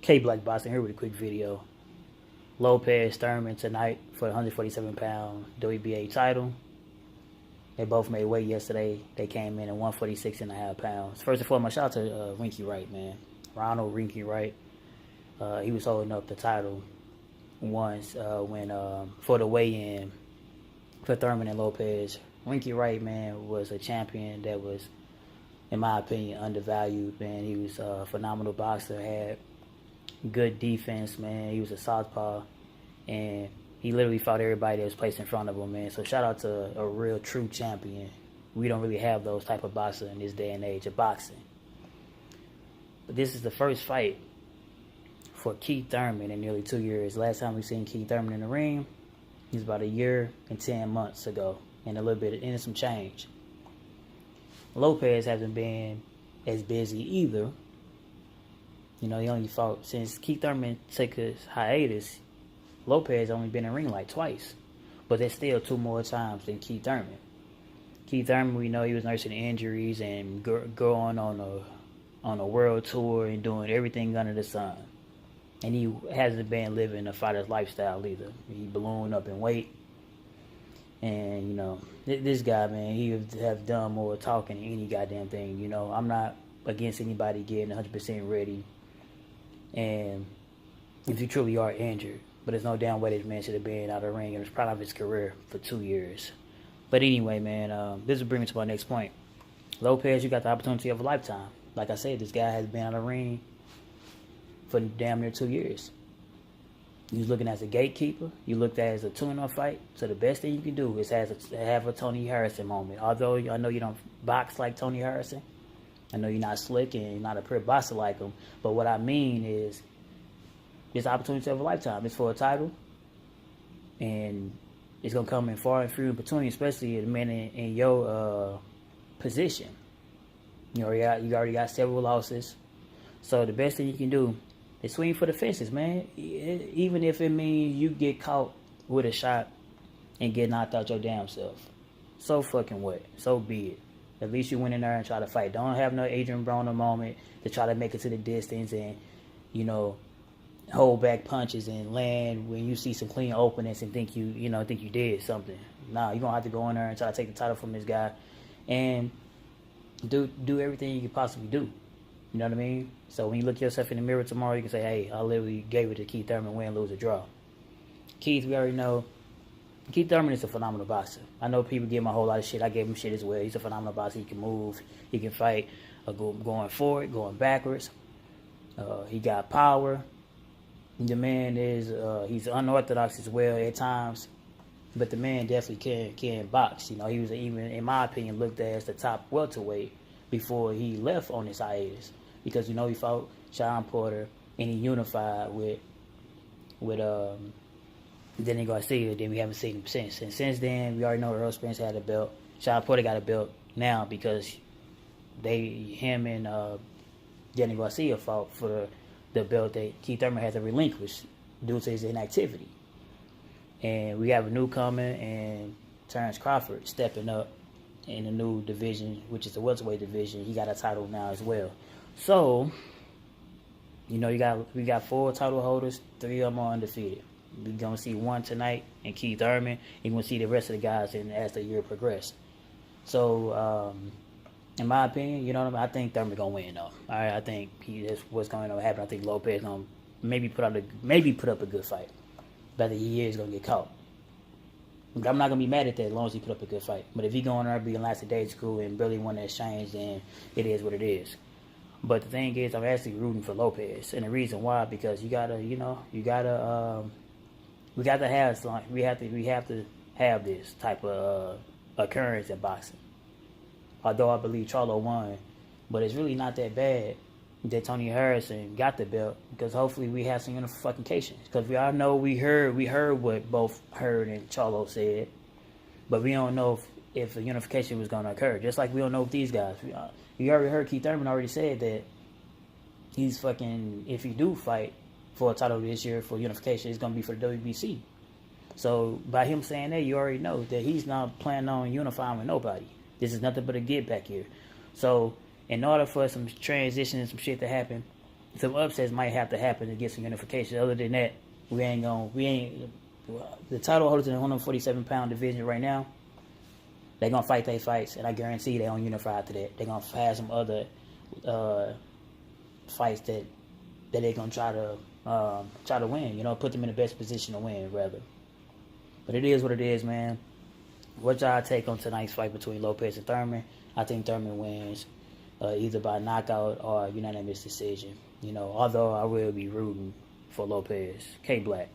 K Black Boxing here with a quick video. Lopez, Thurman tonight for the 147-pound WBA title. They both made weight yesterday. They came in at 146.5 pounds. First and foremost, shout out to Rinky Wright, man. Ronald Rinky Wright. He was holding up the title once when for the weigh-in for Thurman and Lopez. Rinky Wright, man, was a champion that was, in my opinion, undervalued, man. He was a phenomenal boxer, had good defense, man. He was a southpaw, and he literally fought everybody that was placed in front of him, man. So shout out to a real, true champion. We don't really have those type of boxers in this day and age of boxing. But this is the first fight for Keith Thurman in nearly 2 years. Last time we seen Keith Thurman in the ring, he was about 1 year and 10 months ago, and a little bit and some change. Lopez hasn't been as busy either. You know, he only fought since Keith Thurman took his hiatus. Lopez only been in the ring like twice, but there's still 2 more times than Keith Thurman. Keith Thurman, we know he was nursing injuries and going on a world tour and doing everything under the sun, and he hasn't been living a fighter's lifestyle either. He ballooned up in weight, and you know, this guy, man, he would have done more talking than any goddamn thing. You know, I'm not against anybody getting 100% ready, and if you truly are injured, but there's no damn way this man should have been out of the ring, and it's probably of his career for 2 years. But anyway, man, this will bring me to my next point. Lopez, you got the opportunity of a lifetime. Like I said, this guy has been out of the ring for damn near 2 years. You was looking as a gatekeeper. You looked at it as a tune-up fight. So the best thing you can do is have a Tony Harrison moment. Although I know you don't box like Tony Harrison. I know you're not slick and you're not a pretty boxer like him. But what I mean is, this opportunity of a lifetime. It's for a title. And it's going to come in far and few in between, especially the man in your position. You already got several losses. So the best thing you can do is swing for the fences, man. Even if it means you get caught with a shot and get knocked out your damn self. So fucking what? So be it. At least you went in there and try to fight. Don't have no Adrian Broner moment to try to make it to the distance and, you know, hold back punches and land when you see some clean openings and think you did something. Nah, you're gonna have to go in there and try to take the title from this guy and do everything you can possibly do. You know what I mean? So when you look yourself in the mirror tomorrow, you can say, hey, I literally gave it to Keith Thurman, win, lose, or draw. Keith, we already know, Keith Thurman is a phenomenal boxer. I know people give him a whole lot of shit. I gave him shit as well. He's a phenomenal boxer. He can move. He can fight going forward, going backwards. He got power. The man is, he's unorthodox as well at times. But the man definitely can box. You know, he was even, in my opinion, looked at as the top welterweight before he left on his hiatus. Because, you know, he fought Sean Porter and he unified with Danny Garcia. Then we haven't seen him since. And since then, we already know Earl Spence had a belt. Sean Porter got a belt now because him and Danny Garcia fought for the belt that Keith Thurman had to relinquish due to his inactivity. And we have a newcomer and Terrence Crawford stepping up in a new division, which is the welterweight division. He got a title now as well. So, you know, we got 4 title holders, 3 of them are undefeated. We're gonna see one tonight in Keith Thurman. You're gonna see the rest of the guys as the year progresses. So, in my opinion, you know what I mean? I think Thurman gonna win though. All right, I think that's what's going to happen. I think Lopez gonna maybe put up a good fight, but he is gonna get caught. But I'm not gonna be mad at that as long as he put up a good fight. But if he go in there being last day school and really want to exchange, then it is what it is. But the thing is, I'm actually rooting for Lopez, and the reason why, because we have to have this type of occurrence in boxing. Although I believe Charlo won, but it's really not that bad that Tony Harrison got the belt, because hopefully we have some unification. Because we all know we heard what both Hurd and Charlo said, but we don't know if the unification was going to occur. Just like we don't know if these guys. You already heard Keith Thurman already said that he's fucking, if he do fight for a title this year for unification, it's going to be for the WBC. So by him saying that, you already know that he's not planning on unifying with nobody. This is nothing but a get back here. So in order for some transition and some shit to happen, some upsets might have to happen to get some unification. Other than that, the title holders in the 147-pound division right now, they're going to fight their fights, and I guarantee they don't unify after that. They're going to have some other fights that they're going to try to win, put them in the best position to win, rather. But it is what it is, man. What y'all take on tonight's fight between Lopez and Thurman? I think Thurman wins either by knockout or unanimous decision. Although I will be rooting for Lopez. K Black.